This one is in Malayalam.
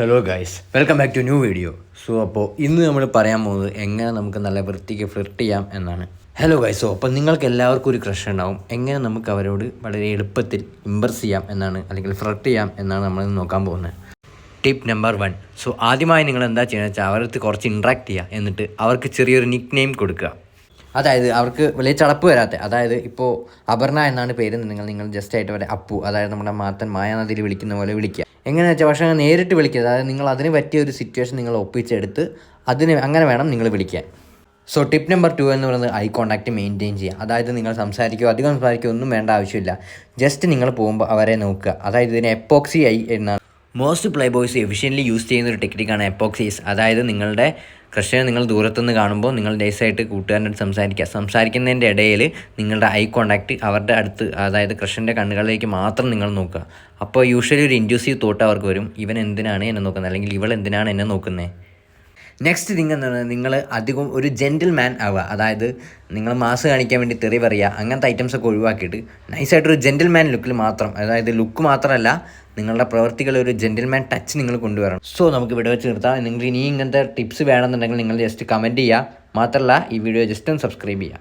Hello guys, welcome back to new video. അപ്പോൾ ഇന്ന് നമ്മൾ പറയാൻ പോകുന്നത് എങ്ങനെ നമുക്ക് നല്ല വൃത്തിക്ക് ഫ്ലിർട്ട് ചെയ്യാം എന്നാണ്. ഹലോ ഗൈസ്, അപ്പോൾ നിങ്ങൾക്ക് എല്ലാവർക്കും ഒരു ക്രഷ് ഉണ്ടാവും. എങ്ങനെ നമുക്ക് അവരോട് വളരെ എളുപ്പത്തിൽ ഇമ്പ്രസ് ചെയ്യാം എന്നാണ്, അല്ലെങ്കിൽ ഫ്ലിർട്ട് ചെയ്യാം എന്നാണ് നമ്മൾ നോക്കാൻ പോകുന്നത്. Tip number 1. ആദ്യമായി നിങ്ങൾ എന്താ ചെയ്യുന്നത് വെച്ചാൽ അവർക്ക് കുറച്ച് ഇൻട്രാക്ട് ചെയ്യുക. എന്നിട്ട് അവർക്ക് ചെറിയൊരു നിക്ക് നെയിം കൊടുക്കുക. അതായത് അവർക്ക് വലിയ ചടപ്പ് വരാത്ത, അതായത് ഇപ്പോൾ അപർണ എന്നാണ് പേര്, നിങ്ങൾ ജസ്റ്റ് ആയിട്ട് അവരെ അപ്പു, അതായത് നമ്മുടെ മാത്തൻ മായാനദിയിൽ വിളിക്കുന്ന പോലെ വിളിക്കുക. എങ്ങനെയാണെന്ന് വെച്ചാൽ പക്ഷേ നേരിട്ട് വിളിക്കുക. അതായത് നിങ്ങൾ അതിന് പറ്റിയ ഒരു സിറ്റുവേഷൻ നിങ്ങൾ ഒപ്പിച്ചെടുത്ത് അങ്ങനെ വേണം നിങ്ങൾ വിളിക്കാൻ. ടിപ്പ് നമ്പർ 2 എന്ന് പറയുന്നത് ഐ കോൺടാക്റ്റ് മെയിൻറ്റെയിൻ ചെയ്യുക. അതായത് നിങ്ങൾ അധികം സംസാരിക്കുകയോ ഒന്നും വേണ്ട ആവശ്യമില്ല. ജസ്റ്റ് നിങ്ങൾ പോകുമ്പോൾ അവരെ നോക്കുക. അതായത് ഇതിന് എപ്പോക്സി ഐ എന്നാണ്. Most play boys efficiently use ചെയ്യുന്ന ഒരു ടെക്നിക്കാണ് എപ്പോക്സീസ്. അതായത് നിങ്ങളുടെ ക്രഷിനെ നിങ്ങൾ ദൂരത്തുനിന്ന് കാണുമ്പോൾ നിങ്ങൾ നൈസായിട്ട് കൂട്ടുകാരൻ്റെ അടുത്ത് സംസാരിക്കുന്നതിൻ്റെ ഇടയിൽ നിങ്ങളുടെ ഐ കോൺടാക്റ്റ് അവരുടെ അടുത്ത്, അതായത് ക്രഷിൻ്റെ കണ്ണുകളിലേക്ക് മാത്രം നിങ്ങൾ നോക്കുക. അപ്പോൾ യൂഷ്വലി ഒരു ഇൻഡ്യൂസീവ് തോട്ട് അവർക്ക് വരും, ഇവൻ എന്തിനാണ് എന്നെ നോക്കുന്നത്, അല്ലെങ്കിൽ ഇവൾ എന്തിനാണ് എന്നെ നോക്കുന്നത്. നെക്സ്റ്റ് തിങ് എന്താണ്, നിങ്ങൾ അധികം ഒരു ജെൻറ്റിൽ മാൻ ആവുക. അതായത് നിങ്ങൾ മാസ് കാണിക്കാൻ വേണ്ടി തെറി പറയുക, അങ്ങനത്തെ ഐറ്റംസൊക്കെ ഒഴിവാക്കിയിട്ട് നൈസായിട്ടൊരു ജെൻറ്റിൽ മാൻ ലുക്കിൽ മാത്രം, അതായത് ലുക്ക് മാത്രമല്ല നിങ്ങളുടെ പ്രവർത്തികൾ ഒരു ജെൻറ്റിൽമാൻ ടച്ച് നിങ്ങൾ കൊണ്ടുവരണം. നമുക്ക് ഇവിടെ വെച്ച് നിർത്താം. നിങ്ങൾക്ക് ഇനി ഇങ്ങനത്തെ ടിപ്സ് വേണമെന്നുണ്ടെങ്കിൽ നിങ്ങൾ ജസ്റ്റ് കമൻറ്റ് ചെയ്യുക. മാത്രമല്ല ഈ വീഡിയോ ജസ്റ്റ് ഒന്ന് സബ്സ്ക്രൈബ് ചെയ്യുക.